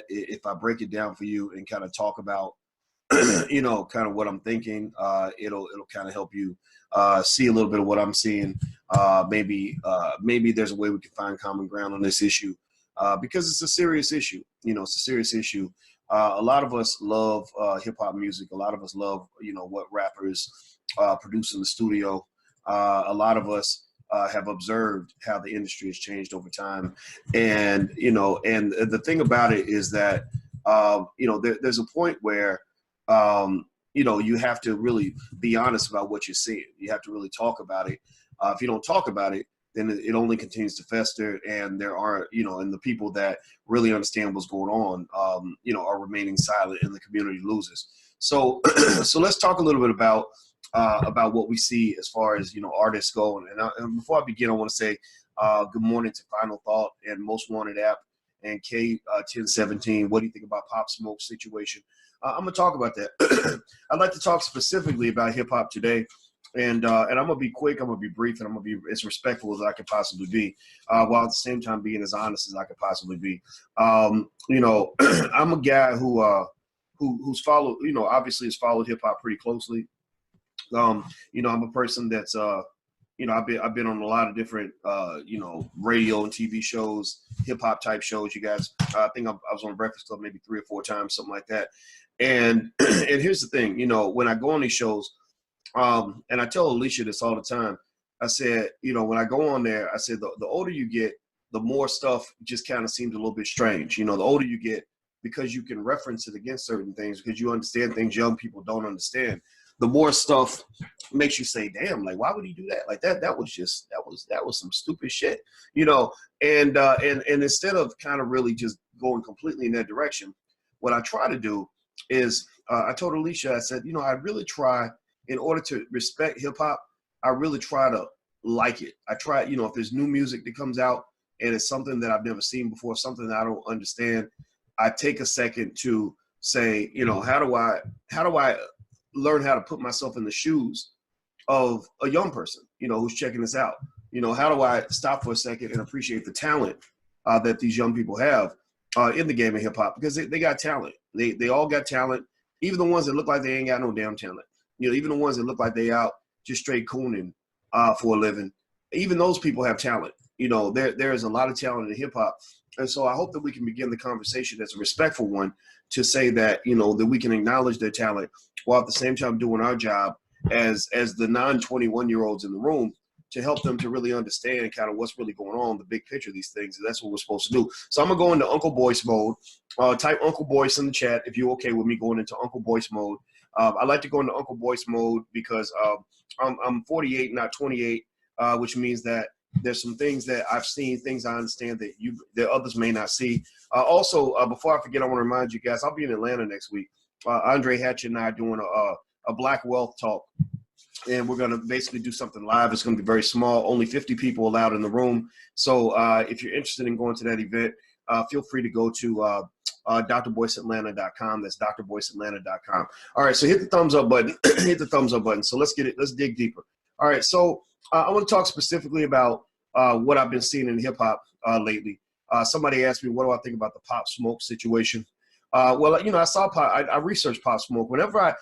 if I break it down for you and kind of talk about, you know, kind of what I'm thinking, it'll kind of help you see a little bit of what I'm seeing. Maybe there's a way we can find common ground on this issue, because it's a serious issue. You know, it's a serious issue. A lot of us love hip hop music. A lot of us love, you know, what rappers produce in the studio. A lot of us have observed how the industry has changed over time, and you know, and the thing about it is that you know, there's a point where you know, you have to really be honest about what you're seeing. You have to really talk about it. If you don't talk about it, then it only continues to fester, and there are, you know, and the people that really understand what's going on, you know, are remaining silent, and the community loses. So, so let's talk a little bit about what we see as far as, you know, artists go. And before I begin, I want to say good morning to Final Thought and Most Wanted App and K1017. What do you think about Pop Smoke's situation? I'm gonna talk about that. I'd like to talk specifically about hip hop today, and I'm gonna be quick. I'm gonna be brief, and I'm gonna be as respectful as I could possibly be, while at the same time being as honest as I could possibly be. You know, I'm a guy who's followed, you know, obviously has followed hip hop pretty closely. You know, I'm a person that's you know, I've been on a lot of different you know, radio and TV shows, hip hop type shows. You guys, I think I was on Breakfast Club maybe 3 or 4 times, something like that. And and here's the thing, you know, when I go on these shows, and I tell Alicia this all the time. I said, you know, when I go on there, I said the older you get, the more stuff just kind of seems a little bit strange. You know, the older you get, because you can reference it against certain things, because you understand things young people don't understand. The more stuff makes you say, damn, like, why would he do that? Like that was some stupid shit, you know? And instead of kind of really just going completely in that direction, what I try to do is, I told Alicia, I said, you know, I really try, in order to respect hip hop, I really try to like it. I try, you know, if there's new music that comes out and it's something that I've never seen before, something that I don't understand, I take a second to say, you know, how do I learn how to put myself in the shoes of a young person, you know, who's checking this out? You know, how do I stop for a second and appreciate the talent that these young people have in the game of hip hop? Because they got talent. They all got talent, even the ones that look like they ain't got no damn talent. You know, even the ones that look like they out just straight cooning for a living. Even those people have talent. You know, there is a lot of talent in hip hop. And so I hope that we can begin the conversation as a respectful one, to say that, you know, that we can acknowledge their talent while at the same time doing our job as the non-21-year-olds in the room, to help them to really understand kind of what's really going on, the big picture of these things. And that's what we're supposed to do. So I'm going to go into Uncle Boyce mode. Type Uncle Boyce in the chat if you're okay with me going into Uncle Boyce mode. I like to go into Uncle Boyce mode because I'm 48, not 28, which means that there's some things that I've seen, things I understand that others may not see. Also, before I forget, I want to remind you guys, I'll be in Atlanta next week. Andre Hatchett and I are doing a Black Wealth Talk, and we're going to basically do something live. It's going to be very small, only 50 people allowed in the room. So if you're interested in going to that event, feel free to go to DrBoyceAtlanta.com. That's DrBoyceAtlanta.com. All right, so hit the thumbs up button. Hit the thumbs up button. So let's dig deeper. All right, so I want to talk specifically about what I've been seeing in hip hop lately. Somebody asked me, what do I think about the Pop Smoke situation? Well, you know, I researched Pop Smoke. Whenever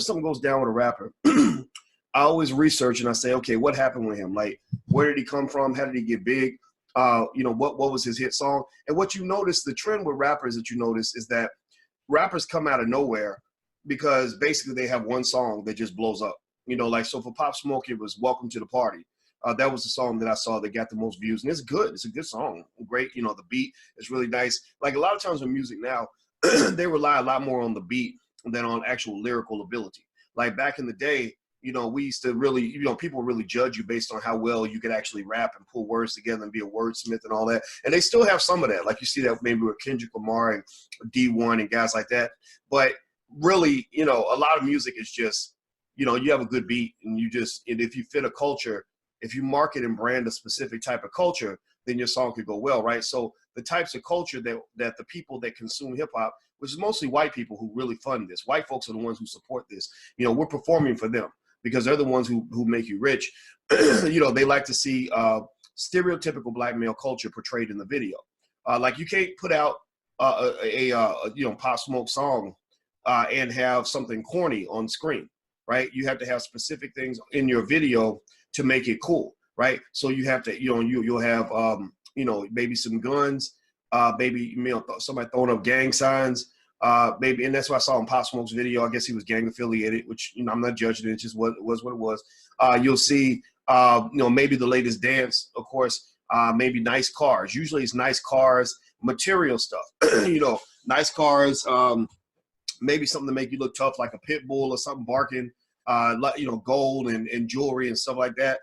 something goes down with a rapper, I always research and I say, okay, what happened with him? Like, where did he come from? How did he get big? You know, what was his hit song? And what you notice, the trend with rappers that you notice is that rappers come out of nowhere because basically they have one song that just blows up. You know, like, so for Pop Smoke, it was Welcome to the Party. That was the song that I saw that got the most views. And it's good. It's a good song. Great. You know, the beat is really nice. Like, a lot of times with music now, they rely a lot more on the beat than on actual lyrical ability. Like, back in the day, you know, we used to really, you know, people really judge you based on how well you could actually rap and pull words together and be a wordsmith and all that. And they still have some of that. Like, you see that maybe with Kendrick Lamar and D1 and guys like that. But really, you know, a lot of music is just, you know, you have a good beat and if you fit a culture, if you market and brand a specific type of culture, then your song could go well, right? So the types of culture that the people that consume hip hop, which is mostly white people who really fund this. White folks are the ones who support this. You know, we're performing for them because they're the ones who make you rich. You know, they like to see stereotypical black male culture portrayed in the video. Like, you can't put out you know, Pop Smoke song and have something corny on screen, right? You have to have specific things in your video to make it cool, right? So you have to, you know, you'll have you know, maybe some guns, maybe, you know, somebody throwing up gang signs, maybe, and that's what I saw in Pop Smoke's video. I guess he was gang affiliated, which, you know, I'm not judging it. It's just what it was. You'll see, you know, maybe the latest dance, of course, maybe nice cars. Usually it's nice cars, material stuff, you know, nice cars, maybe something to make you look tough, like a pit bull or something barking, like, you know, gold and jewelry and stuff like that.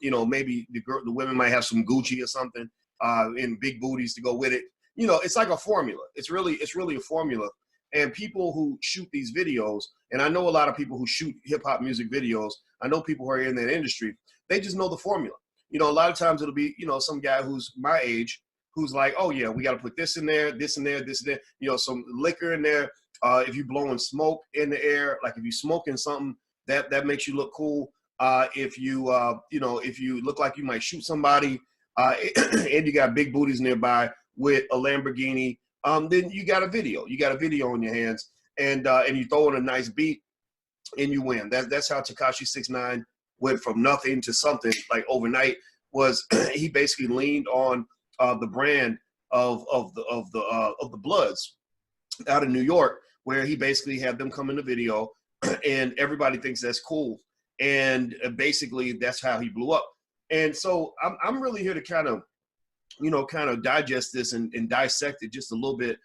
You know, maybe the women might have some Gucci or something, and big booties to go with it. You know, it's like a formula. It's really a formula. And people who shoot these videos, and I know a lot of people who shoot hip hop music videos, I know people who are in that industry, they just know the formula. You know, a lot of times it'll be, you know, some guy who's my age who's like, oh yeah, we got to put this in there, this in there, this in there, you know, some liquor in there. If you're blowing smoke in the air, like if you're smoking something, that makes you look cool. If you, you know, if you look like you might shoot somebody, and you got big booties nearby with a Lamborghini, then you got a video. You got a video in your hands, and you throw in a nice beat, and you win. That's how Tekashi 6ix9ine went from nothing to something like overnight. Was he basically leaned on the brand of the Bloods out of New York, where he basically had them come in the video, and everybody thinks that's cool, and basically that's how he blew up. And so I'm really here to kind of, you know, kind of digest this and dissect it just a little bit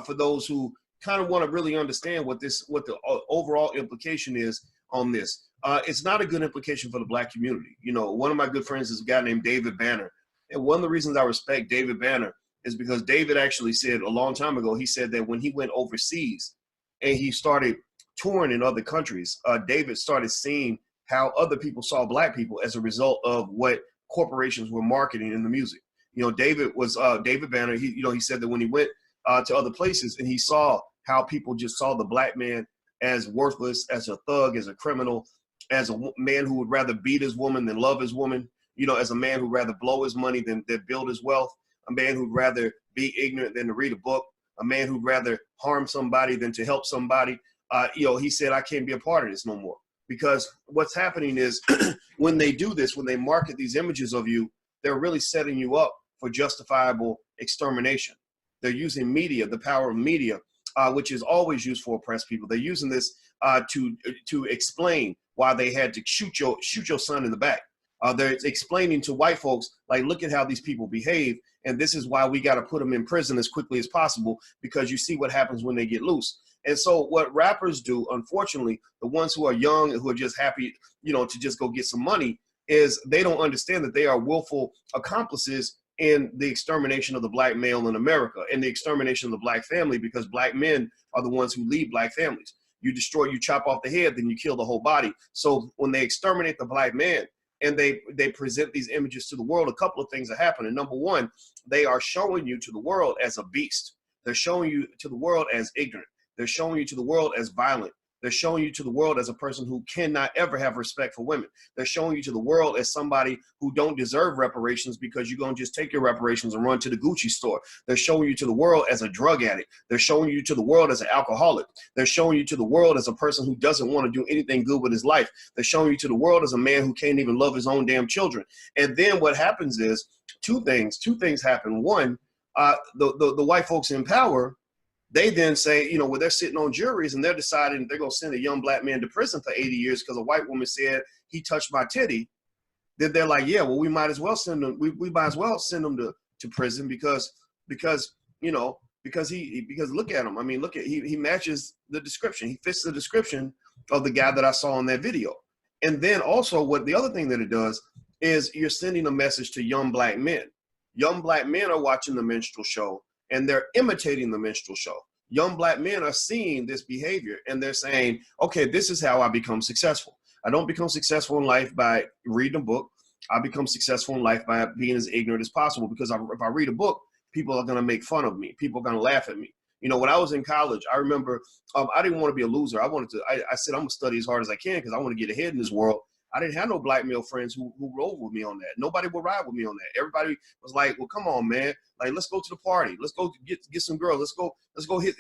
for those who kind of want to really understand what the overall implication is on this. It's not a good implication for the Black community. You know, one of my good friends is a guy named David Banner. And one of the reasons I respect David Banner is because David actually said a long time ago, he said that when he went overseas and he started touring in other countries, David started seeing how other people saw Black people as a result of what corporations were marketing in the music. You know, David Banner, he said that when he went to other places and he saw how people just saw the Black man as worthless, as a thug, as a criminal, as a man who would rather beat his woman than love his woman, you know, as a man who'd rather blow his money than build his wealth, a man who'd rather be ignorant than to read a book, a man who'd rather harm somebody than to help somebody. You know, he said, I can't be a part of this no more. Because what's happening is when they do this, when they market these images of you, they're really setting you up for justifiable extermination. They're using media, the power of media, which is always used for oppressed people. They're using this to explain why they had to shoot your son in the back. They're explaining to white folks, like, look at how these people behave, and this is why we got to put them in prison as quickly as possible, because you see what happens when they get loose. And so what rappers do, unfortunately, the ones who are young and who are just happy, you know, to just go get some money, is they don't understand that they are willful accomplices in the extermination of the Black male in America and the extermination of the Black family, because Black men are the ones who lead Black families. You destroy, you chop off the head, then you kill the whole body. So when they exterminate the Black man and they present these images to the world, a couple of things are happening. Number one, they are showing you to the world as a beast. They're showing you to the world as ignorant. They're showing you to the world as violent. They're showing you to the world as a person who cannot ever have respect for women. They're showing you to the world as somebody who don't deserve reparations, because you're going to just take your reparations and run to the Gucci store. They're showing you to the world as a drug addict. They're showing you to the world as an alcoholic. They're showing you to the world as a person who doesn't want to do anything good with his life. They're showing you to the world as a man who can't even love his own damn children. And then what happens is two things happen. One, the white folks in power, they then say, you know, when they're sitting on juries and they're deciding they're going to send a young Black man to prison for 80 years because a white woman said he touched my titty, then they're like, yeah, well, we might as well send them. We might as well send them to prison because you know, because look at him. I mean, look at, he matches the description. He fits the description of the guy that I saw in that video. And then also what the other thing that it does is you're sending a message to young Black men. Young Black men are watching the minstrel show and they're imitating the minstrel show. Young Black men are seeing this behavior and they're saying, okay, this is how I become successful. I don't become successful in life by reading a book. I become successful in life by being as ignorant as possible, because if I read a book, people are going to make fun of me. People are going to laugh at me. You know, when I was in college, I remember I didn't want to be a loser. I said, I'm going to study as hard as I can because I want to get ahead in this world. I didn't have no black male friends who rolled with me on that. Nobody would ride with me on that. Everybody was like, well, come on, man. Like, let's go to the party. Let's go get some girls. Let's go hit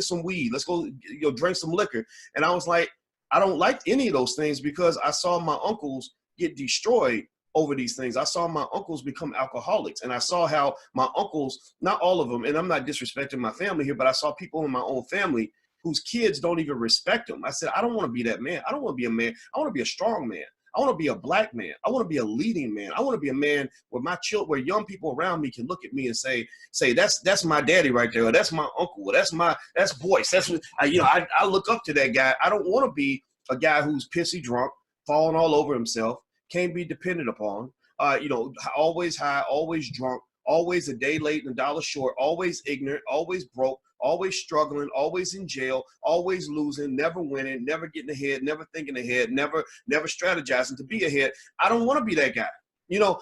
some weed. Let's go, drink some liquor. And I was like, I don't like any of those things because I saw my uncles get destroyed over these things. I saw my uncles become alcoholics, and I saw how my uncles, not all of them, and I'm not disrespecting my family here, but I saw people in my own family whose kids don't even respect them. I said, I don't want to be that man. I don't want to be a man. I want to be a strong man. I want to be a black man. I want to be a leading man. I want to be a man where my children, where young people around me can look at me and say, that's my daddy right there. Or that's my uncle. Or that's Boyce. That's what I look up to that guy. I don't want to be a guy who's pissy drunk, falling all over himself, can't be depended upon, always high, always drunk, always a day late and a dollar short, always ignorant, always broke, always struggling, always in jail, always losing, never winning, never getting ahead, never thinking ahead, never strategizing to be ahead. I don't want to be that guy.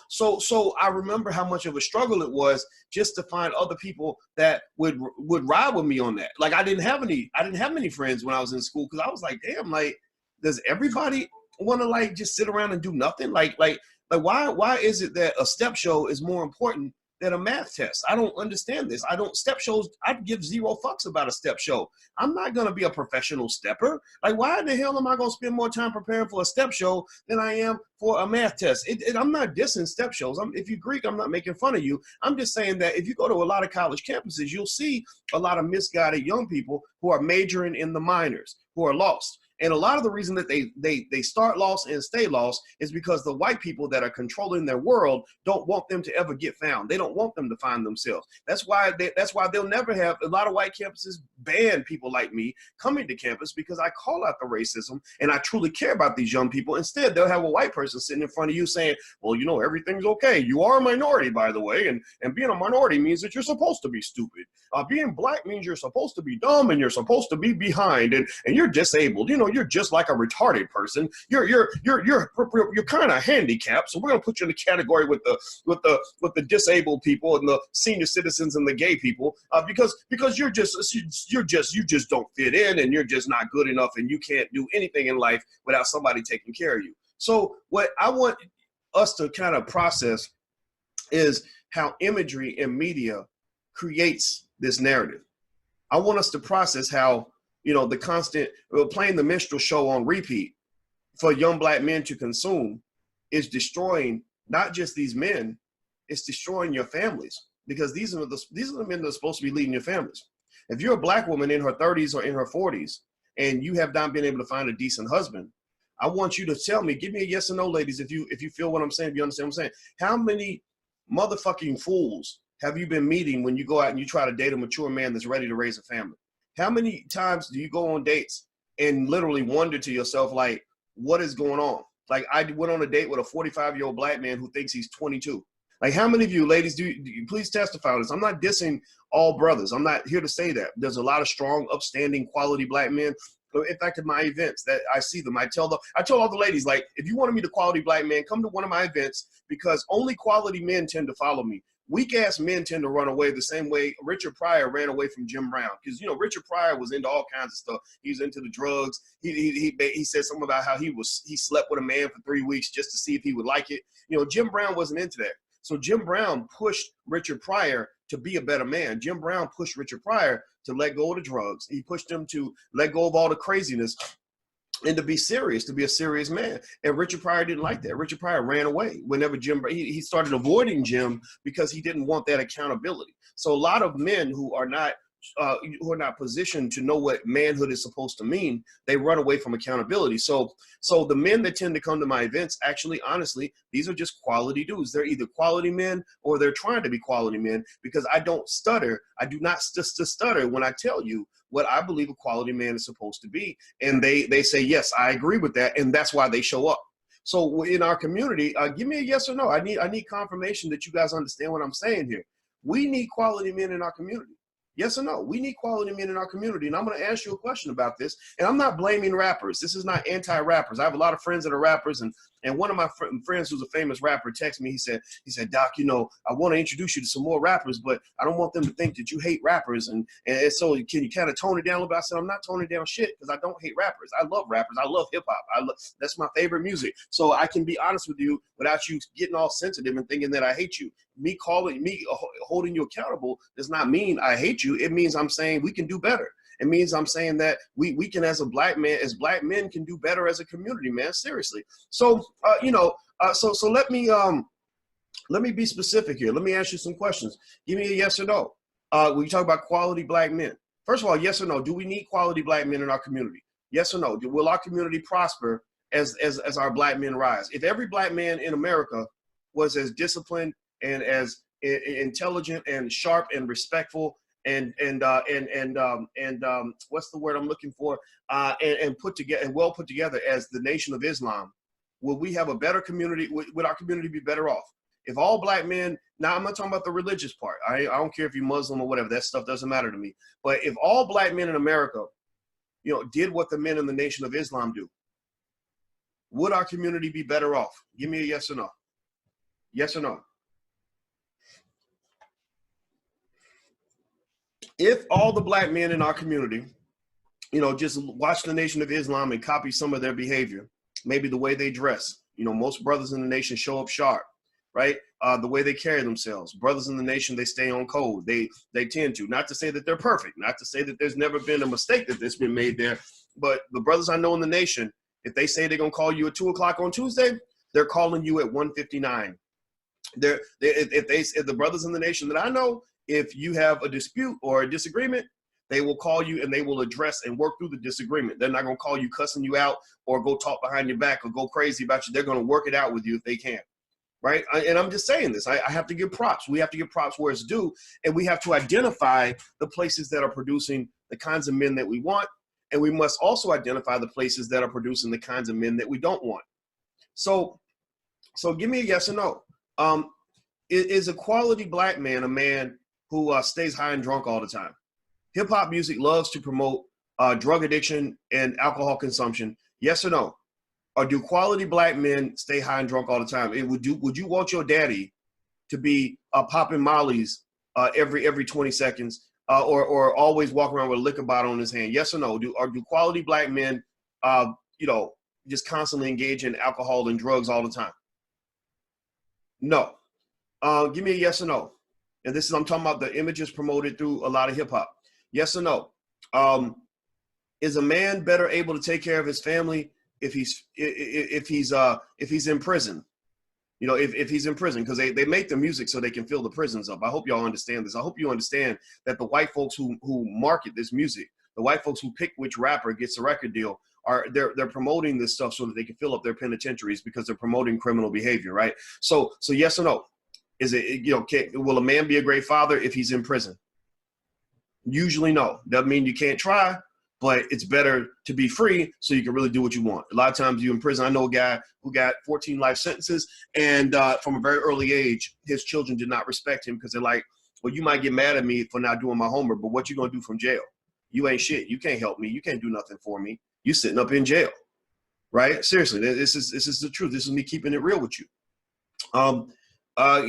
So I remember how much of a struggle it was just to find other people that would ride with me on that. Like I didn't have many friends when I was in school because I was like, damn, like, does everybody want to like just sit around and do nothing? Like why is it that a step show is more important than a math test? I don't understand this. Step shows, I give zero fucks about a step show. I'm not going to be a professional stepper. Like, why the hell am I going to spend more time preparing for a step show than I am for a math test? I'm not dissing step shows. If you're Greek, I'm not making fun of you. I'm just saying that if you go to a lot of college campuses, you'll see a lot of misguided young people who are majoring in the minors, who are lost. And a lot of the reason that they start lost and stay lost is because the white people that are controlling their world don't want them to ever get found. They don't want them to find themselves. That's why they'll never have, a lot of white campuses ban people like me coming to campus because I call out the racism and I truly care about these young people. Instead, they'll have a white person sitting in front of you saying, well, everything's okay. You are a minority, by the way, and being a minority means that you're supposed to be stupid. Being black means you're supposed to be dumb and you're supposed to be behind and you're disabled. You're just like a retarded person. You're kind of handicapped. So we're gonna put you in the category with the disabled people and the senior citizens and the gay people because you just don't fit in and you're just not good enough and you can't do anything in life without somebody taking care of you. So what I want us to kind of process is how imagery and media creates this narrative. I want us to process how the constant playing the minstrel show on repeat for young black men to consume is destroying not just these men, it's destroying your families because these are the men that are supposed to be leading your families. If you're a black woman in her 30s or in her 40s and you have not been able to find a decent husband, I want you to tell me, give me a yes or no, ladies, if you feel what I'm saying, if you understand what I'm saying. How many motherfucking fools have you been meeting when you go out and you try to date a mature man that's ready to raise a family? How many times do you go on dates and literally wonder to yourself, like, what is going on? Like, I went on a date with a 45-year-old black man who thinks he's 22. Like, how many of you ladies do you please testify on this? I'm not dissing all brothers. I'm not here to say that. There's a lot of strong, upstanding, quality black men. In fact, at my events that I see them, I tell all the ladies, like, if you want to meet a quality black man, come to one of my events because only quality men tend to follow me. Weak-ass men tend to run away the same way Richard Pryor ran away from Jim Brown. Because, Richard Pryor was into all kinds of stuff. He was into the drugs. He said something about how he slept with a man for 3 weeks just to see if he would like it. Jim Brown wasn't into that. So Jim Brown pushed Richard Pryor to be a better man. Jim Brown pushed Richard Pryor to let go of the drugs. He pushed him to let go of all the craziness and to be serious, to be a serious man. And Richard Pryor didn't like that. Richard Pryor ran away whenever he started avoiding Jim because he didn't want that accountability. So a lot of men who are not positioned to know what manhood is supposed to mean, they run away from accountability. So the men that tend to come to my events, actually, honestly, these are just quality dudes. They're either quality men or they're trying to be quality men because I don't stutter. I do not stutter when I tell you what I believe a quality man is supposed to be. And they say, yes, I agree with that. And that's why they show up. So in our community, give me a yes or no. I need confirmation that you guys understand what I'm saying here. We need quality men in our community. Yes or no? We need quality men in our community. And I'm going to ask you a question about this. And I'm not blaming rappers. This is not anti-rappers. I have a lot of friends that are rappers and And one of my friends who's a famous rapper texted me. He said, Doc, you know, I want to introduce you to some more rappers, but I don't want them to think that you hate rappers. And so can you kind of tone it down a little bit? I said, I'm not toning down shit because I don't hate rappers. I love rappers. I love hip hop. That's my favorite music. So I can be honest with you without you getting all sensitive and thinking that I hate you. Me holding you accountable does not mean I hate you. It means I'm saying we can do better. It means I'm saying that we can, as black men can do better as a community, man. Seriously. So, so let me be specific here. Let me ask you some questions. Give me a yes or no. When you talk about quality black men, first of all, yes or no, do we need quality black men in our community? Yes or no? Will our community prosper as our black men rise? If every black man in America was as disciplined and as intelligent and sharp and respectful and what's the word I'm looking for? And put together and well put together as the Nation of Islam, will we have a better community? Would our community be better off? If all black men, now I'm not talking about the religious part. I don't care if you're Muslim or whatever, that stuff doesn't matter to me. But if all black men in America, you know, did what the men in the Nation of Islam do, would our community be better off? Give me a yes or no. Yes or no. If all the black men in our community, you know, just watch the Nation of Islam and copy some of their behavior, maybe the way they dress. You know, most brothers in the nation show up sharp, right? The way they carry themselves. Brothers in the nation, they stay on code. They tend to. Not to say that they're perfect. Not to say that there's never been a mistake that's been made there. But the brothers I know in the nation, if they say they're going to call you at 2 o'clock on Tuesday, they're calling you at 1:59. If the brothers in the nation that I know, if you have a dispute or a disagreement, they will call you and they will address and work through the disagreement. They're not going to call you cussing you out or go talk behind your back or go crazy about you. They're going to work it out with you if they can, right? And I'm just saying this. I have to give props. We have to give props where it's due, and we have to identify the places that are producing the kinds of men that we want, and we must also identify the places that are producing the kinds of men that we don't want. So give me a yes or no. Is a quality black man a man who stays high and drunk all the time? Hip hop music loves to promote drug addiction and alcohol consumption. Yes or no? Or do quality black men stay high and drunk all the time? Would you want your daddy to be popping mollies every 20 seconds or always walk around with a liquor bottle in his hand? Yes or no? Do quality black men, just constantly engage in alcohol and drugs all the time? No. Give me a yes or no. And I'm talking about the images promoted through a lot of hip hop. Yes or no? Is a man better able to take care of his family if he's in prison? You know, if he's in prison, because they make the music so they can fill the prisons up. I hope y'all understand this. I hope you understand that the white folks who market this music, the white folks who pick which rapper gets a record deal, they're promoting this stuff so that they can fill up their penitentiaries because they're promoting criminal behavior, right? So yes or no? Is it, will a man be a great father if he's in prison? Usually no. Doesn't mean you can't try, but it's better to be free so you can really do what you want. A lot of times you in prison. I know a guy who got 14 life sentences, and from a very early age, his children did not respect him because they're like, well, you might get mad at me for not doing my homework, but what you gonna do from jail? You ain't shit. You can't help me. You can't do nothing for me. You sitting up in jail, right? Seriously, this is the truth. This is me keeping it real with you.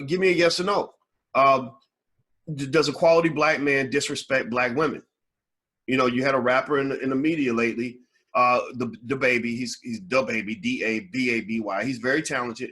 Give me a yes or no. Does a quality black man disrespect black women? You know, you had a rapper in the media lately, the baby. He's the baby, DaBaby. He's very talented.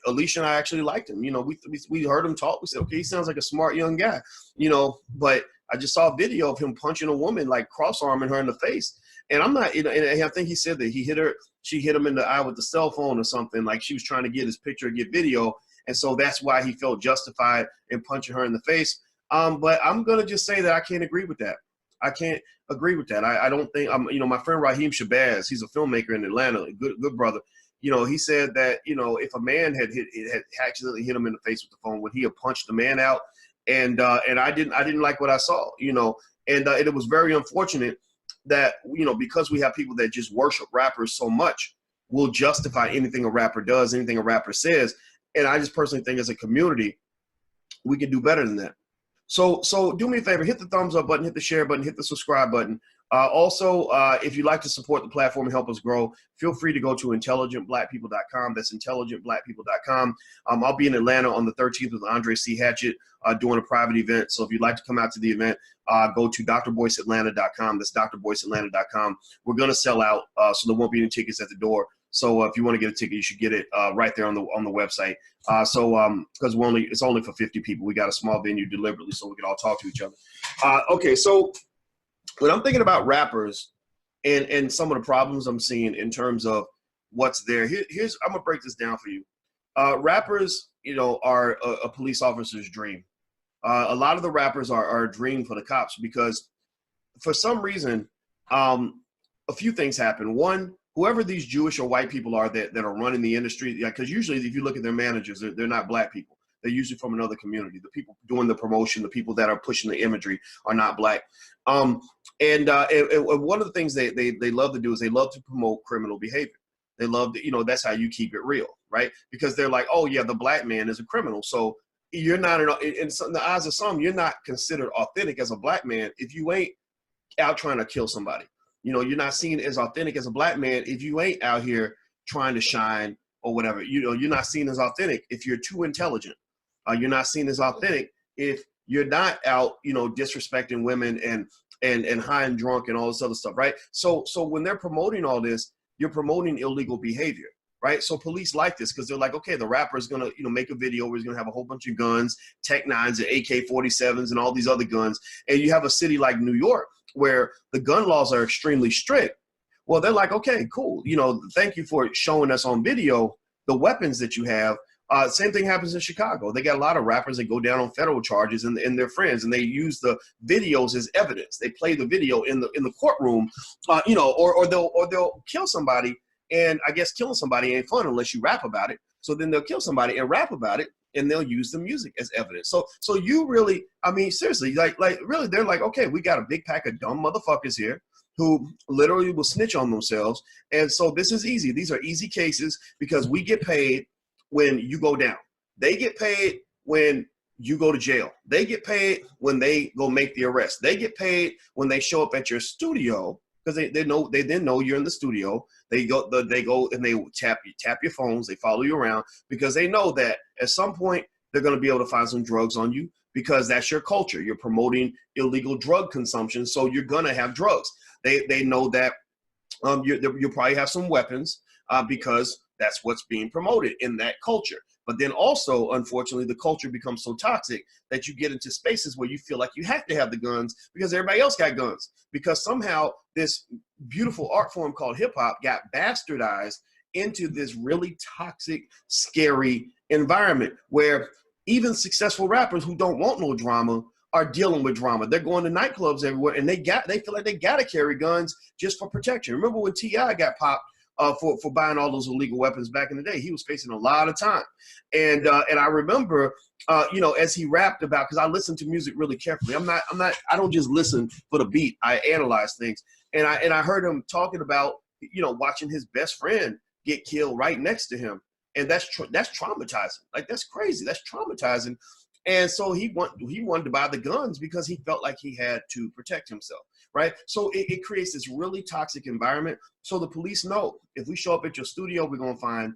Alicia and I actually liked him. You know, we heard him talk. We said, okay, he sounds like a smart young guy. You know, but I just saw a video of him punching a woman, like cross-arming her in the face. And I'm not, and I think he said that he hit her. She hit him in the eye with the cell phone or something. Like she was trying to get his picture, get video. And so that's why he felt justified in punching her in the face. But I'm going to just say that I can't agree with that. I can't agree with that. I don't think, my friend Raheem Shabazz, he's a filmmaker in Atlanta, a good brother. You know, he said that, you know, if a man had accidentally hit him in the face with the phone, would he have punched the man out? And I didn't like what I saw, you know, and it was very unfortunate that, you know, because we have people that just worship rappers so much, will justify anything a rapper does, anything a rapper says. And I just personally think as a community, we can do better than that. So do me a favor, hit the thumbs up button, hit the share button, hit the subscribe button. Also, if you'd like to support the platform and help us grow, feel free to go to intelligentblackpeople.com. That's intelligentblackpeople.com. I'll be in Atlanta on the 13th with Andre C. Hatchett doing a private event. So if you'd like to come out to the event, go to DrBoyceAtlanta.com. That's DrBoyceAtlanta.com. We're going to sell out, so there won't be any tickets at the door. So if you want to get a ticket, you should get it right there on the website. Because it's only for 50 people. We got a small venue deliberately so we can all talk to each other. Okay, so when I'm thinking about rappers and some of the problems I'm seeing in terms of what's there, here's I'm gonna break this down for you. Rappers, are a police officer's dream. A lot of the rappers are a dream for the cops because for some reason, a few things happen. One, whoever these Jewish or white people are that are running the industry, because usually if you look at their managers, they're not black people. They're usually from another community. The people doing the promotion, the people that are pushing the imagery are not black. And one of the things they love to do is they love to promote criminal behavior. They love to, that's how you keep it real, right? Because they're like, oh yeah, the black man is a criminal. So you're not, in the eyes of some, you're not considered authentic as a black man if you ain't out trying to kill somebody. You're not seen as authentic as a black man if you ain't out here trying to shine or whatever. You're not seen as authentic if you're too intelligent. You're not seen as authentic if you're not out, disrespecting women and high and drunk and all this other stuff, right? So when they're promoting all this, you're promoting illegal behavior, right? So police like this because they're like, okay, the rapper is gonna, make a video where he's gonna have a whole bunch of guns, Tech 9s and AK-47s and all these other guns, and you have a city like New York where the gun laws are extremely strict. Well, they're like, okay, cool, thank you for showing us on video the weapons that you have. Same thing happens in Chicago. They got a lot of rappers that go down on federal charges and their friends, and they use the videos as evidence. They play the video in the courtroom, or they'll kill somebody. And I guess killing somebody ain't fun unless you rap about it. So then they'll kill somebody and rap about it, and they'll use the music as evidence. So you really, seriously, like really, they're like, okay, we got a big pack of dumb motherfuckers here who literally will snitch on themselves. And so this is easy. These are easy cases because we get paid when you go down. They get paid when you go to jail. They get paid when they go make the arrest. They get paid when they show up at your studio because they then know you're in the studio. They go and they tap your phones. They follow you around because they know that at some point they're going to be able to find some drugs on you because that's your culture. You're promoting illegal drug consumption, so you're going to have drugs. They know that you'll probably have some weapons because that's what's being promoted in that culture. But then also, unfortunately, the culture becomes so toxic that you get into spaces where you feel like you have to have the guns because everybody else got guns. Because somehow this beautiful art form called hip hop got bastardized into this really toxic, scary environment where even successful rappers who don't want no drama are dealing with drama. They're going to nightclubs everywhere and they feel like they gotta carry guns just for protection. Remember when T.I. got popped for buying all those illegal weapons back in the day? He was facing a lot of time. And I remember, as he rapped about, because I listen to music really carefully. I don't just listen for the beat. I analyze things. And I heard him talking about, watching his best friend get killed right next to him. And that's traumatizing. Like, that's crazy. That's traumatizing. And so he wanted to buy the guns because he felt like he had to protect himself, right? So it creates this really toxic environment. So the police know if we show up at your studio, we're going to find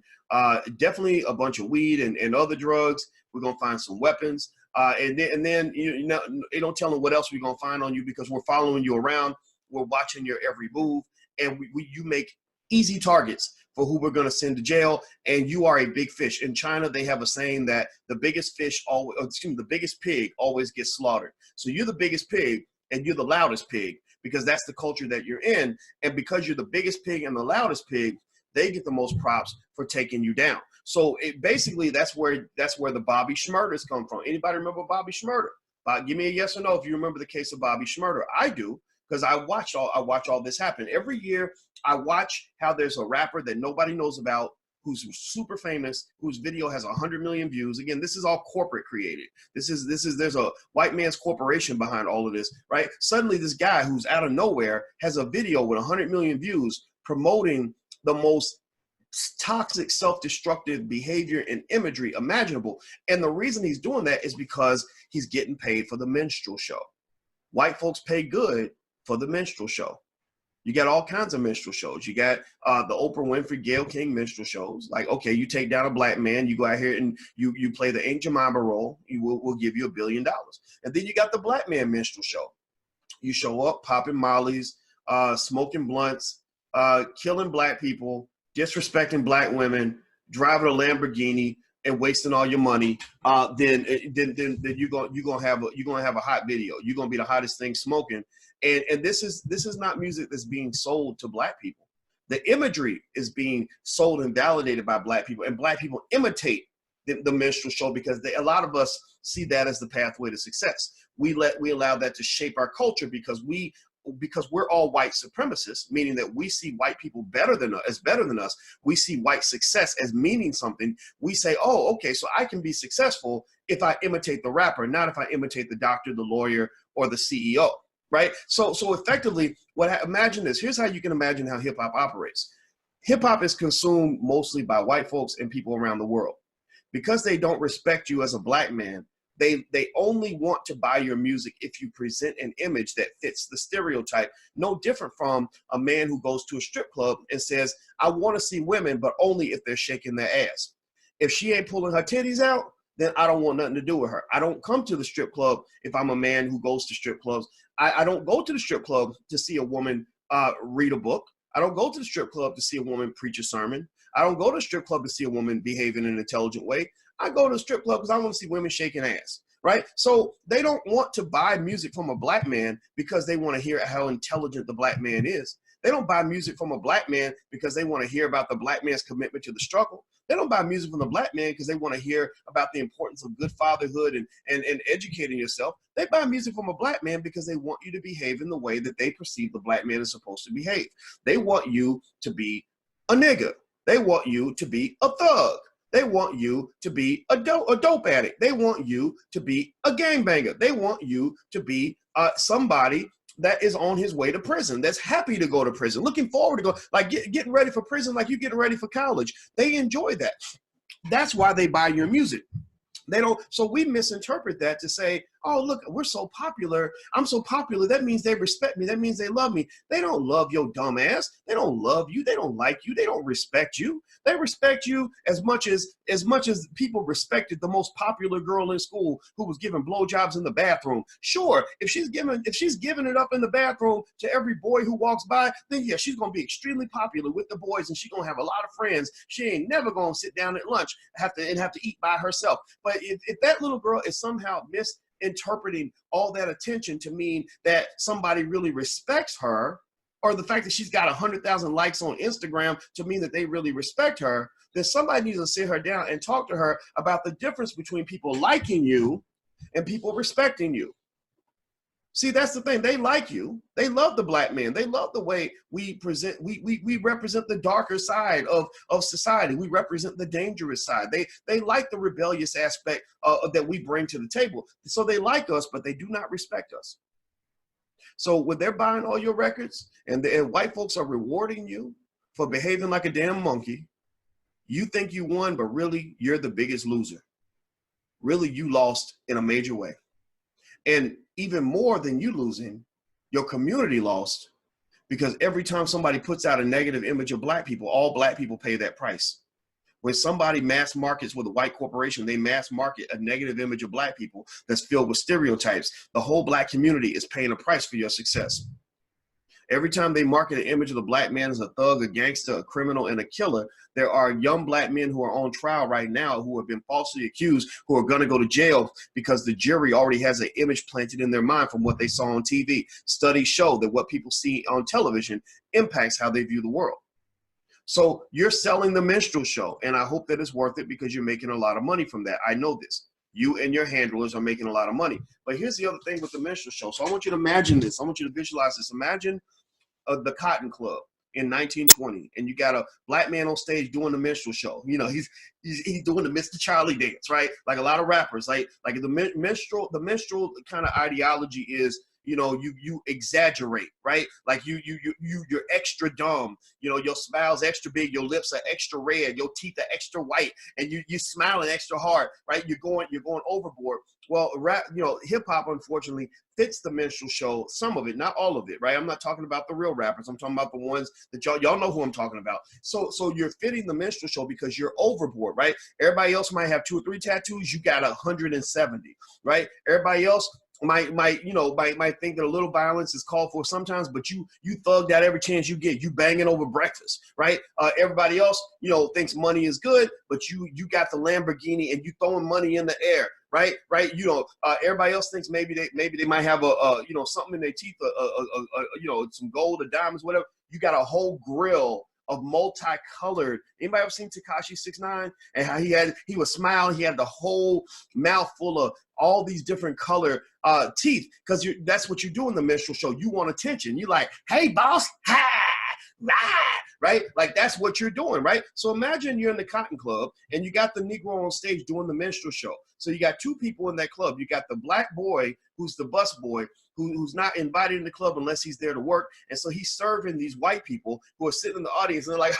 definitely a bunch of weed and other drugs. We're going to find some weapons. And then they don't tell them what else we're going to find on you because we're following you around. We're watching your every move. And you make easy targets for who we're going to send to jail, and you are a big fish. In China, they have a saying that the biggest pig always gets slaughtered. So you're the biggest pig, and you're the loudest pig, because that's the culture that you're in. And because you're the biggest pig and the loudest pig, they get the most props for taking you down. So basically, that's where the Bobby Shmurdas come from. Anybody remember Bobby Shmurda? Give me a yes or no if you remember the case of Bobby Shmurda. I do, because I watch all this happen. Every year, I watch how there's a rapper that nobody knows about who's super famous, whose video has 100 million views. Again, this is all corporate created. There's a white man's corporation behind all of this, right? Suddenly, this guy who's out of nowhere has a video with 100 million views promoting the most toxic, self-destructive behavior and imagery imaginable. And the reason he's doing that is because he's getting paid for the minstrel show. White folks pay good for the minstrel show. You got all kinds of minstrel shows. You got the Oprah Winfrey, Gayle King minstrel shows. Like, okay, you take down a black man, you go out here and you play the Aunt Jemima role, we'll give you $1 billion. And then you got the black man minstrel show. You show up, popping mollies, smoking blunts, killing black people, disrespecting black women, driving a Lamborghini, and wasting all your money. Then you're gonna have a hot video. You're gonna be the hottest thing smoking. And this is not music that's being sold to black people. The imagery is being sold and validated by black people, and black people imitate the minstrel show because a lot of us see that as the pathway to success. We allow that to shape our culture because we're all white supremacists, meaning that we see white people better than us. We see white success as meaning something. We say, oh, okay, so I can be successful if I imitate the rapper, not if I imitate the doctor, the lawyer, or the CEO. Right? So effectively, imagine this. Here's how you can imagine how hip hop operates. Hip hop is consumed mostly by white folks and people around the world. Because they don't respect you as a black man, they only want to buy your music if you present an image that fits the stereotype. No different from a man who goes to a strip club and says, I want to see women, but only if they're shaking their ass. If she ain't pulling her titties out, then I don't want nothing to do with her. I don't come to the strip club if I'm a man who goes to strip clubs. I don't go to the strip club to see a woman read a book. I don't go to the strip club to see a woman preach a sermon. I don't go to the strip club to see a woman behave in an intelligent way. I go to the strip club because I want to see women shaking ass, right? So they don't want to buy music from a black man because they want to hear how intelligent the black man is. They don't buy music from a black man because they want to hear about the black man's commitment to the struggle. They don't buy music from the black man because they want to hear about the importance of good fatherhood and educating yourself. They buy music from a black man because they want you to behave in the way that they perceive the black man is supposed to behave. They want you to be a nigga. They want you to be a thug. They want you to be a dope addict. They want you to be a gangbanger. They want you to be somebody that is on his way to prison, that's happy to go to prison, looking forward to go, like getting ready for prison like you getting ready for college. They enjoy that. That's why they buy your music. They don't, so we misinterpret that to say, oh, look, we're so popular. I'm so popular. That means they respect me. That means they love me. They don't love your dumb ass. They don't love you. They don't like you. They don't respect you. They respect you as much as people respected the most popular girl in school who was giving blowjobs in the bathroom. Sure, if she's giving it up in the bathroom to every boy who walks by, then yeah, she's gonna be extremely popular with the boys, and she's gonna have a lot of friends. She ain't never gonna sit down at lunch have to eat by herself. But if that little girl is somehow misinterpreting all that attention to mean that somebody really respects her, or the fact that she's got 100,000 likes on Instagram to mean that they really respect her, then somebody needs to sit her down and talk to her about the difference between people liking you and people respecting you. See, that's the thing. They like you. They love the black man. They love the way we present. We represent the darker side of society. We represent the dangerous side. They like the rebellious aspect that we bring to the table. So they like us, but they do not respect us. So when they're buying all your records and white folks are rewarding you for behaving like a damn monkey, you think you won, but really you're the biggest loser. Really, you lost in a major way. And even more than you losing, your community lost, because every time somebody puts out a negative image of black people, all black people pay that price. When somebody mass markets with a white corporation, they mass market a negative image of black people that's filled with stereotypes. The whole black community is paying a price for your success. Every time they market an image of the black man as a thug, a gangster, a criminal, and a killer, there are young black men who are on trial right now who have been falsely accused, who are going to go to jail because the jury already has an image planted in their mind from what they saw on TV. Studies show that what people see on television impacts how they view the world. So you're selling the minstrel show, and I hope that it's worth it because you're making a lot of money from that. I know this. You and your handlers are making a lot of money. But here's the other thing with the minstrel show. So I want you to imagine this. I want you to visualize this. Imagine the Cotton Club in 1920, and you got a black man on stage doing the minstrel show. You know, he's doing the Mr. Charlie dance, right? Like a lot of rappers, like the minstrel kind of ideology is, you exaggerate, right? Like you're extra dumb. Your smile's extra big, your lips are extra red, your teeth are extra white, and you smiling extra hard, right? You're going overboard. Well, rap, hip hop, unfortunately, fits the minstrel show, some of it, not all of it, right? I'm not talking about the real rappers. I'm talking about the ones that y'all know who I'm talking about. So you're fitting the minstrel show because you're overboard, right? Everybody else might have 2 or 3 tattoos. You got 170, right? Everybody else might think that a little violence is called for sometimes, but you thugged out every chance you get. You banging over breakfast, right? Everybody else, thinks money is good, but you got the Lamborghini and you throwing money in the air, right? Everybody else thinks maybe they might have something in their teeth, some gold or diamonds, whatever. You got a whole grill of multicolored. Anybody ever seen Tekashi 6ix9ine and how he was smiling? He had the whole mouth full of all these different color teeth, because that's what you do in the minstrel show. You want attention. You like, hey boss, ha, rah, right? Like that's what you're doing, right? So imagine you're in the Cotton Club and you got the Negro on stage doing the minstrel show. So you got 2 people in that club. You got the black boy who's the bus boy, who's not invited in the club unless he's there to work. And so he's serving these white people who are sitting in the audience and they're like,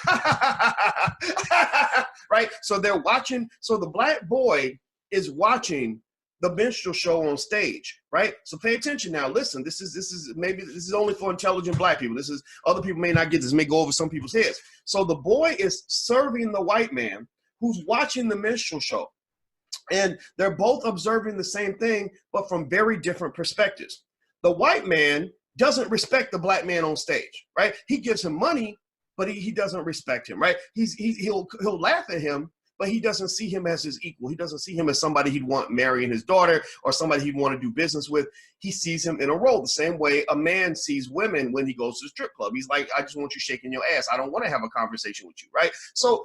right? So they're watching. So the black boy is watching the minstrel show on stage, right? So pay attention now. Listen, this is only for intelligent black people. This is, other people may not get this, may go over some people's heads. So the boy is serving the white man who's watching the minstrel show. And they're both observing the same thing, but from very different perspectives. The white man doesn't respect the black man on stage, right? He gives him money, but he doesn't respect him, right? He'll laugh at him, but he doesn't see him as his equal. He doesn't see him as somebody he'd want marrying his daughter or somebody he'd want to do business with. He sees him in a role, the same way a man sees women when he goes to the strip club. He's like, I just want you shaking your ass. I don't want to have a conversation with you, right? So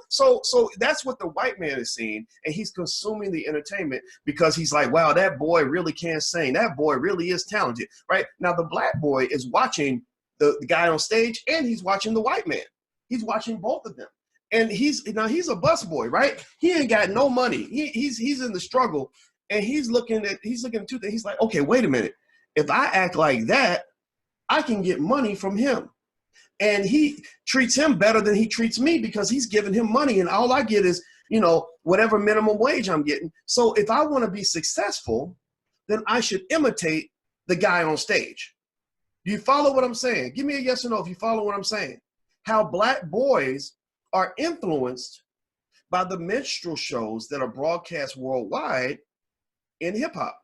that's what the white man is seeing, and he's consuming the entertainment because he's like, wow, that boy really can sing. That boy really is talented, right? Now the black boy is watching the guy on stage, and he's watching the white man. He's watching both of them. And he's a bus boy, right? He ain't got no money. He's in the struggle, and he's looking at 2 things. He's like, okay, wait a minute. If I act like that, I can get money from him. And he treats him better than he treats me because he's giving him money, and all I get is, whatever minimum wage I'm getting. So if I want to be successful, then I should imitate the guy on stage. Do you follow what I'm saying? Give me a yes or no if you follow what I'm saying. How black boys are influenced by the minstrel shows that are broadcast worldwide in hip hop.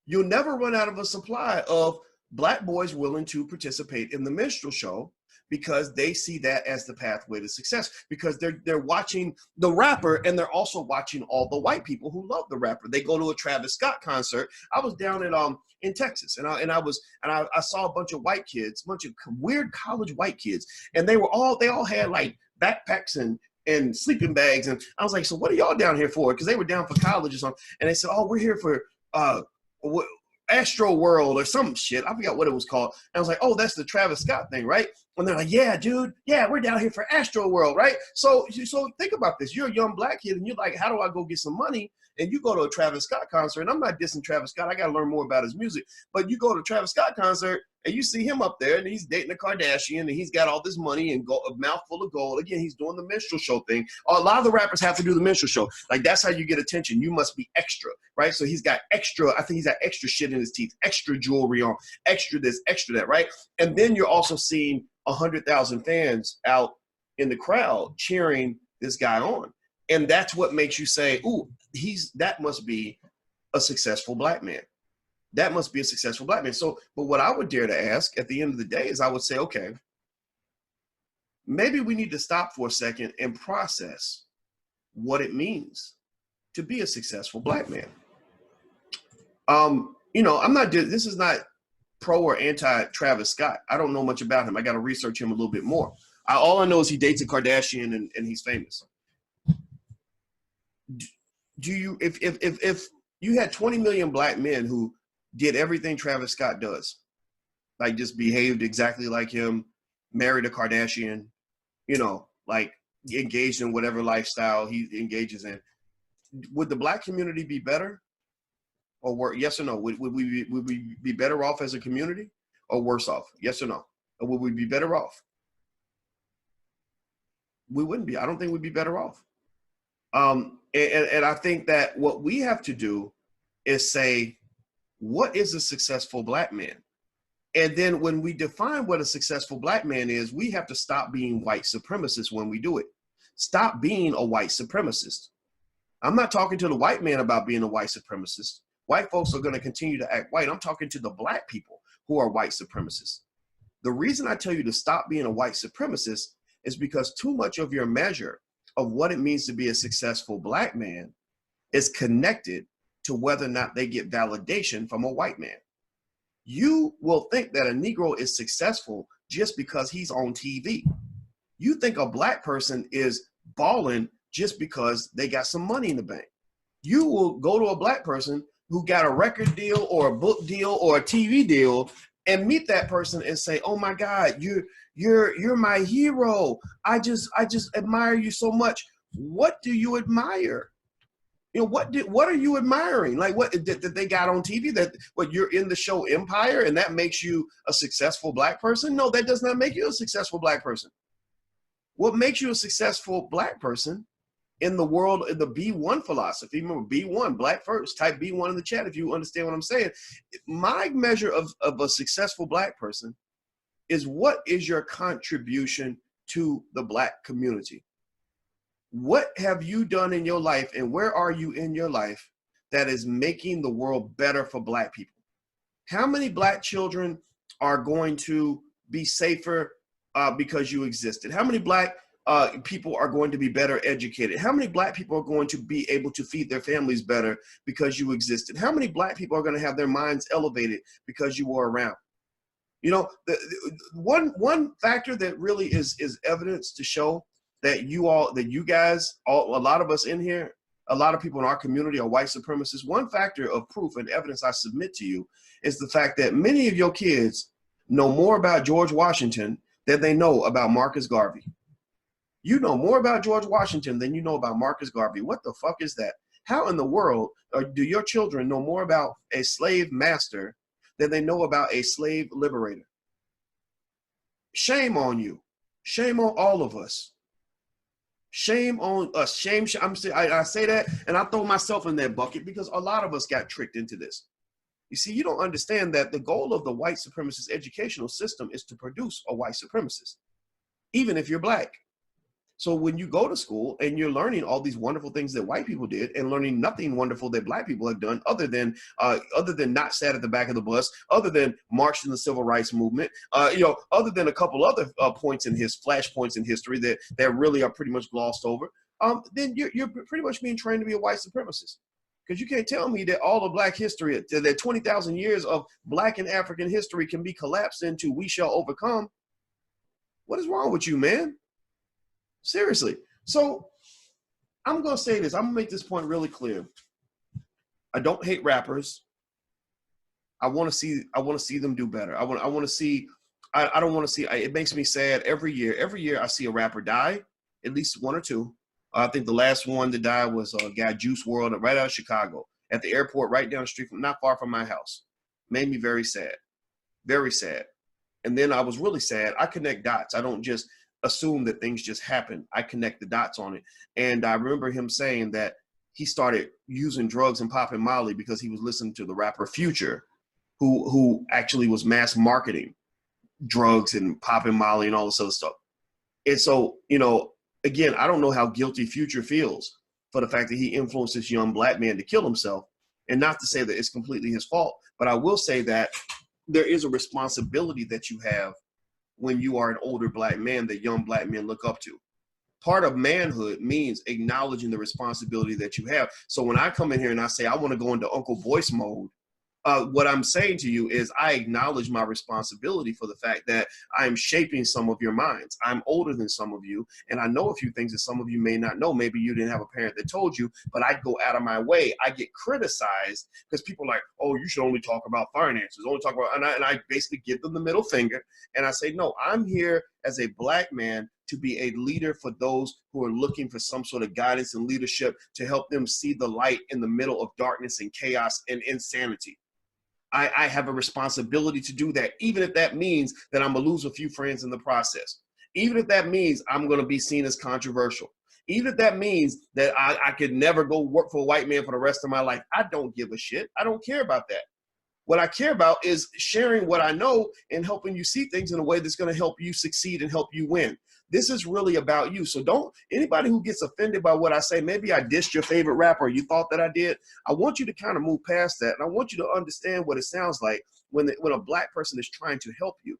You'll never run out of a supply of black boys willing to participate in the minstrel show because they see that as the pathway to success, because they're watching the rapper and they're also watching all the white people who love the rapper. They go to a Travis Scott concert. I was down in Texas, and I saw a bunch of white kids, a bunch of weird college white kids, and they all had like backpacks and sleeping bags, and I was like, so what are y'all down here for? Because they were down for college or something, and they said, oh, we're here for Astro World or some shit. I forgot what it was called. And I was like, oh, that's the Travis Scott thing, right? And they're like, yeah, dude, yeah, we're down here for Astro World, right? So think about this. You're a young black kid, and you're like, how do I go get some money? And you go to a Travis Scott concert, and I'm not dissing Travis Scott. I got to learn more about his music. But you go to a Travis Scott concert, and you see him up there, and he's dating a Kardashian, and he's got all this money and a mouth full of gold. Again, he's doing the minstrel show thing. A lot of the rappers have to do the minstrel show. Like, that's how you get attention. You must be extra, right? So he's got extra, I think he's got extra shit in his teeth, extra jewelry on, extra this, extra that, right? And then you're also seeing 100,000 fans out in the crowd cheering this guy on. And that's what makes you say, ooh, that must be a successful black man. That must be a successful black man. So, but what I would dare to ask at the end of the day is I would say, okay, maybe we need to stop for a second and process what it means to be a successful black man. This is not pro or anti Travis Scott. I don't know much about him. I got to research him a little bit more. All I know is he dates a Kardashian and he's famous. If you had 20 million black men who did everything Travis Scott does, like just behaved exactly like him, married a Kardashian, like engaged in whatever lifestyle he engages in, would the black community be better? or worse? Yes or no? Would we be better off as a community or worse off? Yes or no? Or would we be better off? We wouldn't be. I don't think we'd be better off. And I think that what we have to do is say, what is a successful black man? And then when we define what a successful black man is, we have to stop being white supremacists when we do it. Stop being a white supremacist. I'm not talking to the white man about being a white supremacist. White folks are going to continue to act white. I'm talking to the black people who are white supremacists. The reason I tell you to stop being a white supremacist is because too much of your measure of what it means to be a successful black man is connected to whether or not they get validation from a white man. You will think that a Negro is successful just because he's on TV. You think a black person is balling just because they got some money in the bank. You will go to a black person who got a record deal or a book deal or a TV deal and meet that person and say, "Oh my God, you're my hero. I just admire you so much." What do you admire? You know, what are you admiring? Like what that they got on TV, that what you're in the show Empire and that makes you a successful black person? No, that does not make you a successful black person. What makes you a successful black person in the world, in the B1 philosophy, remember B1, black first, type B1 in the chat if you understand what I'm saying. My measure of a successful black person is what is your contribution to the black community? What have you done in your life and where are you in your life that is making the world better for black people? How many black children are going to be safer because you existed? How many black people are going to be better educated? How many black people are going to be able to feed their families better because you existed? How many black people are going to have their minds elevated because you were around? You know, one factor that really is evidence to show that you guys, a lot of us in here, a lot of people in our community are white supremacists. One factor of proof and evidence I submit to you is the fact that many of your kids know more about George Washington than they know about Marcus Garvey. You know more about George Washington than you know about Marcus Garvey. What the fuck is that? How in the world do your children know more about a slave master than they know about a slave liberator? Shame on you. Shame on all of us. Shame on us. Shame. I say that and I throw myself in that bucket because a lot of us got tricked into this. You see, you don't understand that the goal of the white supremacist educational system is to produce a white supremacist, even if you're black. So when you go to school and you're learning all these wonderful things that white people did and learning nothing wonderful that black people have done other than not sat at the back of the bus, other than marched in the civil rights movement, other than a couple other flash points in history that really are pretty much glossed over, then you're pretty much being trained to be a white supremacist. Because you can't tell me that all of black history, that 20,000 years of black and African history can be collapsed into "we shall overcome." What is wrong with you, man? Seriously. So I'm going to say this. I'm going to make this point really clear. I don't hate rappers. I want to see them do better. I don't want to see, it makes me sad every year I see a rapper die, at least one or two. I think the last one to die was a guy, Juice WRLD, right out of Chicago at the airport, right down the street from, not far from my house. Made me very sad, very sad. And then I was really sad. I connect dots. I don't just assume that things just happen. I connect the dots on it. And I remember him saying that he started using drugs and popping Molly because he was listening to the rapper Future, who actually was mass marketing drugs and popping Molly and all this other stuff. And so, again, I don't know how guilty Future feels for the fact that he influenced this young black man to kill himself. And not to say that it's completely his fault, but I will say that there is a responsibility that you have when you are an older black man that young black men look up to. Part of manhood means acknowledging the responsibility that you have. So when I come in here and I say I want to go into Uncle Boyce mode, what I'm saying to you is I acknowledge my responsibility for the fact that I'm shaping some of your minds. I'm older than some of you, and I know a few things that some of you may not know. Maybe you didn't have a parent that told you, but I go out of my way. I get criticized because people are like, "Oh, you should only talk about finances, only talk about," and I basically give them the middle finger, and I say, "No, I'm here as a black man to be a leader for those who are looking for some sort of guidance and leadership to help them see the light in the middle of darkness and chaos and insanity. I have a responsibility to do that, even if that means that I'm gonna lose a few friends in the process. Even if that means I'm gonna be seen as controversial. Even if that means that I could never go work for a white man for the rest of my life. I don't give a shit. I don't care about that. What I care about is sharing what I know and helping you see things in a way that's gonna help you succeed and help you win. This is really about you. So don't, anybody who gets offended by what I say, maybe I dissed your favorite rapper, you thought that I did. I want you to kind of move past that. And I want you to understand what it sounds like when a black person is trying to help you.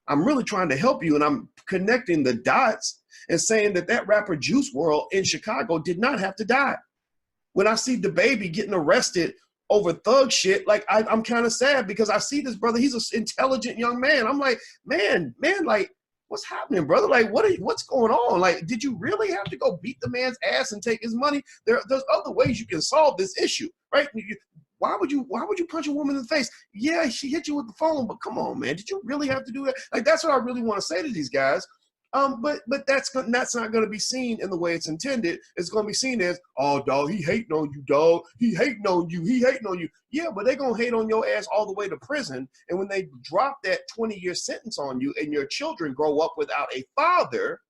I'm really trying to help you, and I'm connecting the dots and saying that that rapper Juice WRLD in Chicago did not have to die. When I see DaBaby getting arrested over thug shit, like I'm kind of sad because I see this brother, he's an intelligent young man. I'm like, man, like, what's happening, brother? Like, what's going on? Like, did you really have to go beat the man's ass and take his money? There's other ways you can solve this issue, right? Why would you punch a woman in the face? Yeah, she hit you with the phone, but come on, man, did you really have to do that? Like, that's what I really want to say to these guys. But that's not going to be seen in the way it's intended. It's going to be seen as, oh, dog, he hating on you, dog. He hating on you. He hating on you. Yeah, but they're going to hate on your ass all the way to prison. And when they drop that 20-year sentence on you and your children grow up without a father,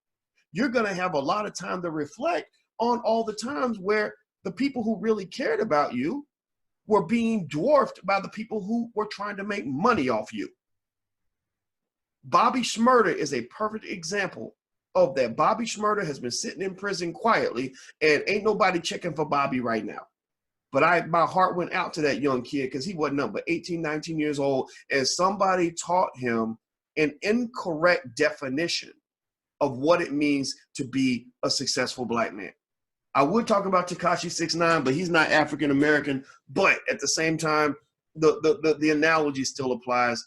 you're going to have a lot of time to reflect on all the times where the people who really cared about you were being dwarfed by the people who were trying to make money off you. Bobby Shmurda is a perfect example of that. Bobby Shmurda has been sitting in prison quietly, and ain't nobody checking for Bobby right now. But my heart went out to that young kid because he wasn't nothing but 18, 19 years old, and somebody taught him an incorrect definition of what it means to be a successful black man. I would talk about Tekashi 6ix9ine, but he's not African American. But at the same time, the analogy still applies.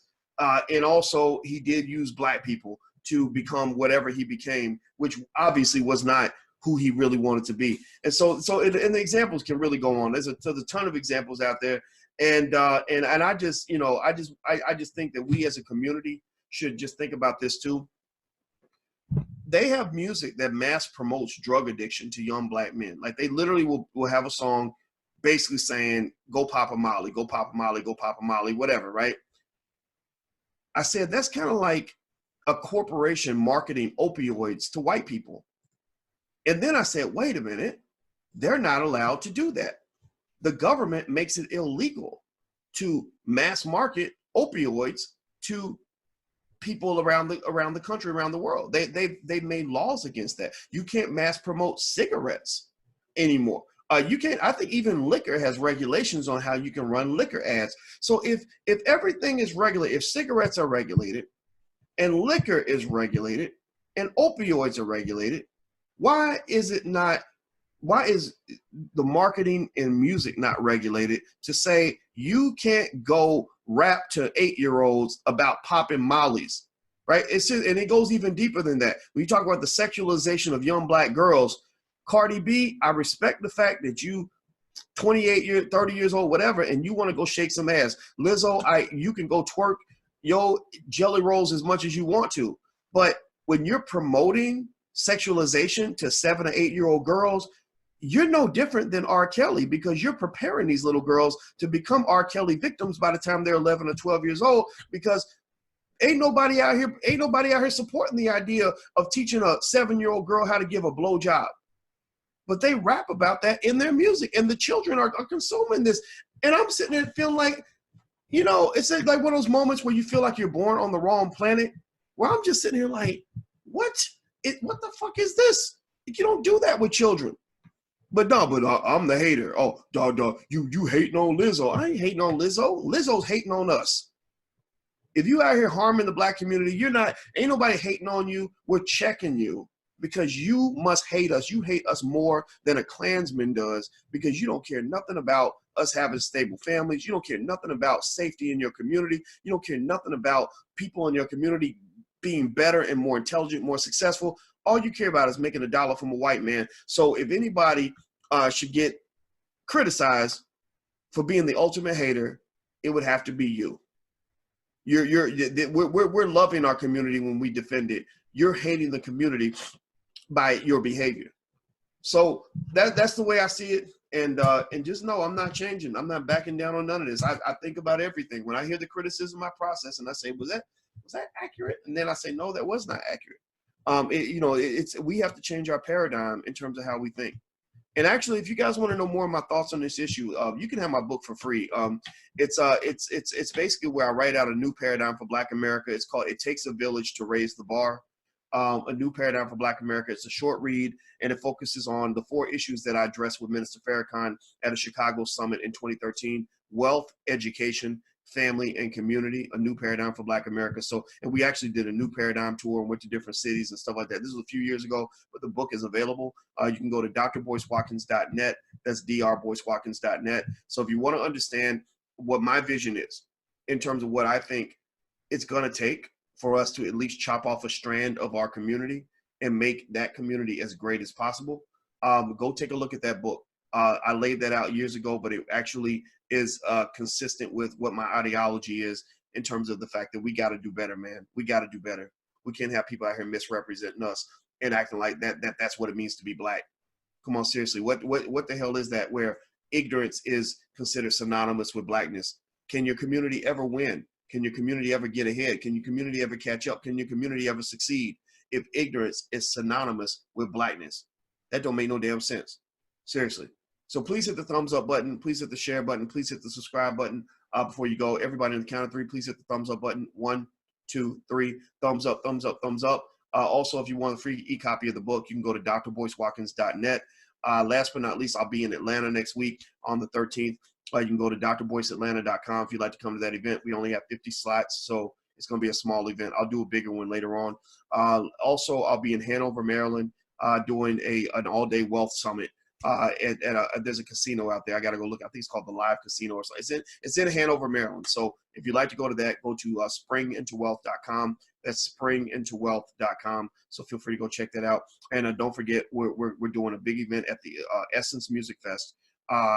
And also, he did use black people to become whatever he became, which obviously was not who he really wanted to be. And so the examples can really go on. There's a ton of examples out there, and I just think that we as a community should just think about this too. They have music that mass promotes drug addiction to young black men. Like, they literally will have a song basically saying, "Go pop a Molly, go pop a Molly, go pop a Molly," whatever, right? I said, that's kind of like a corporation marketing opioids to white people. And then I said, wait a minute, they're not allowed to do that. The government makes it illegal to mass market opioids to people around the country, around the world. They've made laws against that. You can't mass promote cigarettes anymore. You can't. I think even liquor has regulations on how you can run liquor ads. So if everything is regulated, if cigarettes are regulated, and liquor is regulated, and opioids are regulated, why is the marketing and music not regulated to say you can't go rap to 8-year-olds about popping mollies, right? And it goes even deeper than that. When you talk about the sexualization of young black girls, Cardi B, I respect the fact that you 28 30 years old, whatever, and you want to go shake some ass. Lizzo, you can go twerk yo jelly rolls as much as you want to. But when you're promoting sexualization to 7 or 8-year-old girls, you're no different than R. Kelly, because you're preparing these little girls to become R. Kelly victims by the time they're 11 or 12 years old, because ain't nobody out here supporting the idea of teaching a 7-year-old girl how to give a blowjob. But they rap about that in their music, and the children are consuming this. And I'm sitting there feeling like, it's like one of those moments where you feel like you're born on the wrong planet, where I'm just sitting here like, what the fuck is this? You don't do that with children. But I'm the hater. Oh, dog, you hating on Lizzo. I ain't hating on Lizzo. Lizzo's hating on us. If you out here harming the black community, ain't nobody hating on you. We're checking you, because you must hate us. You hate us more than a Klansman does, because you don't care nothing about us having stable families. You don't care nothing about safety in your community. You don't care nothing about people in your community being better and more intelligent, more successful. All you care about is making a dollar from a white man. So if anybody should get criticized for being the ultimate hater, it would have to be you. We're loving our community when we defend it. You're hating the community by your behavior. So that's the way I see it. And just know I'm not changing. I'm not backing down on none of this. I think about everything. When I hear the criticism, I process and I say, was that accurate? And then I say, no, that was not accurate. We have to change our paradigm in terms of how we think. And actually, if you guys want to know more of my thoughts on this issue, you can have my book for free. It's basically where I write out a new paradigm for Black America. It's called "It Takes a Village to Raise the Bar." A new paradigm for Black America. It's a short read, and it focuses on the 4 issues that I addressed with Minister Farrakhan at a Chicago summit in 2013: wealth, education, family, and community. A new paradigm for Black America. So, and we actually did a new paradigm tour and went to different cities and stuff like that. This was a few years ago, but the book is available. You can go to DrBoyceWatkins.net. That's DrBoyceWatkins.net. So if you want to understand what my vision is in terms of what I think it's going to take for us to at least chop off a strand of our community and make that community as great as possible, go take a look at that book. I laid that out years ago, but it actually is consistent with what my ideology is in terms of the fact that we got to do better, man. We got to do better. We can't have people out here misrepresenting us and acting like that's what it means to be Black. Come on, seriously. What the hell is that, where ignorance is considered synonymous with Blackness? Can your community ever win? Can your community ever get ahead? Can your community ever catch up? Can your community ever succeed if ignorance is synonymous with Blackness? That don't make no damn sense. Seriously. So please hit the thumbs up button. Please hit the share button. Please hit the subscribe button before you go. Everybody on the count of 3, please hit the thumbs up button. 1, 2, 3. Thumbs up, thumbs up, thumbs up. Also, if you want a free e-copy of the book, you can go to DrBoyceWatkins.net. Last but not least, I'll be in Atlanta next week on the 13th. You can go to DrBoyceAtlanta.com if you'd like to come to that event. We only have 50 slots, so it's going to be a small event. I'll do a bigger one later on. Also, I'll be in Hanover, Maryland, doing an all-day wealth summit. There's a casino out there. I got to go look. I think it's called the Live Casino or something. It's in Hanover, Maryland. So if you'd like to go to that, go to springintowealth.com. That's springintowealth.com. So feel free to go check that out. And don't forget, we're doing a big event at the Essence Music Fest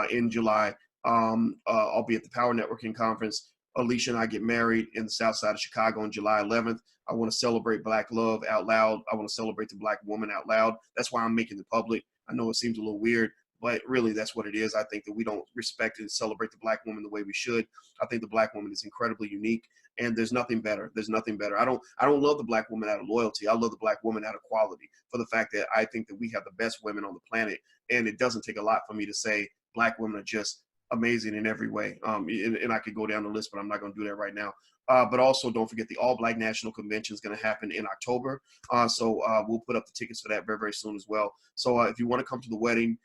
in July. I'll be at the Power Networking Conference. Alicia and I get married in the South Side of Chicago on July 11th. I want to celebrate Black love out loud. I want to celebrate the Black woman out loud. That's why I'm making it public. I know it seems a little weird, but really that's what it is. I think that we don't respect and celebrate the Black woman the way we should. I think the Black woman is incredibly unique, and there's nothing better. There's nothing better. I don't love the Black woman out of loyalty. I love the Black woman out of quality, for the fact that I think that we have the best women on the planet, and it doesn't take a lot for me to say Black women are just amazing in every way. And I could go down the list, but I'm not going to do that right now. But also, don't forget the All Black National Convention is going to happen in October. So we'll put up the tickets for that very, very soon as well. So if you want to come to the wedding,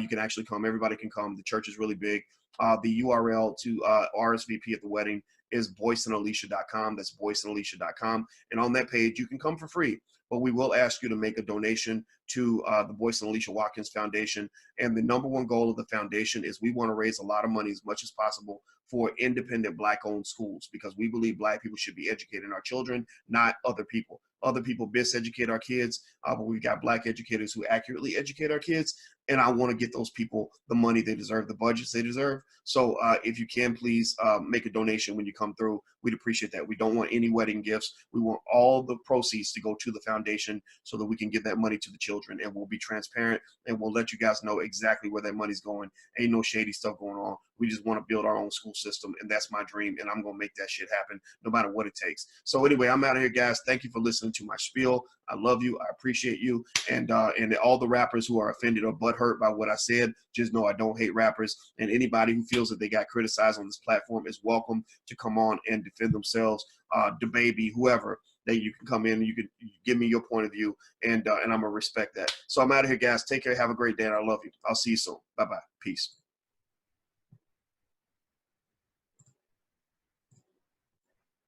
you can actually come. Everybody can come. The church is really big. The URL to RSVP at the wedding is boyceandalicia.com. That's boyceandalicia.com. And on that page, you can come for free. But we will ask you to make a donation to the Boyce and Alicia Watkins Foundation. And the #1 goal of the foundation is we want to raise a lot of money as much as possible for independent Black-owned schools, because we believe Black people should be educating our children, not other people. Other people miseducate our kids, but we've got Black educators who accurately educate our kids. And I want to get those people the money they deserve, the budgets they deserve. So if you can, please make a donation when you come through. We'd appreciate that. We don't want any wedding gifts. We want all the proceeds to go to the foundation so that we can give that money to the children. And we'll be transparent, and we'll let you guys know exactly where that money's going. Ain't no shady stuff going on. We just want to build our own school system, and that's my dream, and I'm going to make that shit happen no matter what it takes. So anyway, I'm out of here, guys. Thank you for listening to my spiel. I love you. I appreciate you. And all the rappers who are offended or butthurt by what I said, just know I don't hate rappers. And anybody who feels that they got criticized on this platform is welcome to come on and defend themselves. DaBaby, whoever, that you can come in and you can give me your point of view, and I'm going to respect that. So I'm out of here, guys. Take care. Have a great day, and I love you. I'll see you soon. Bye-bye. Peace.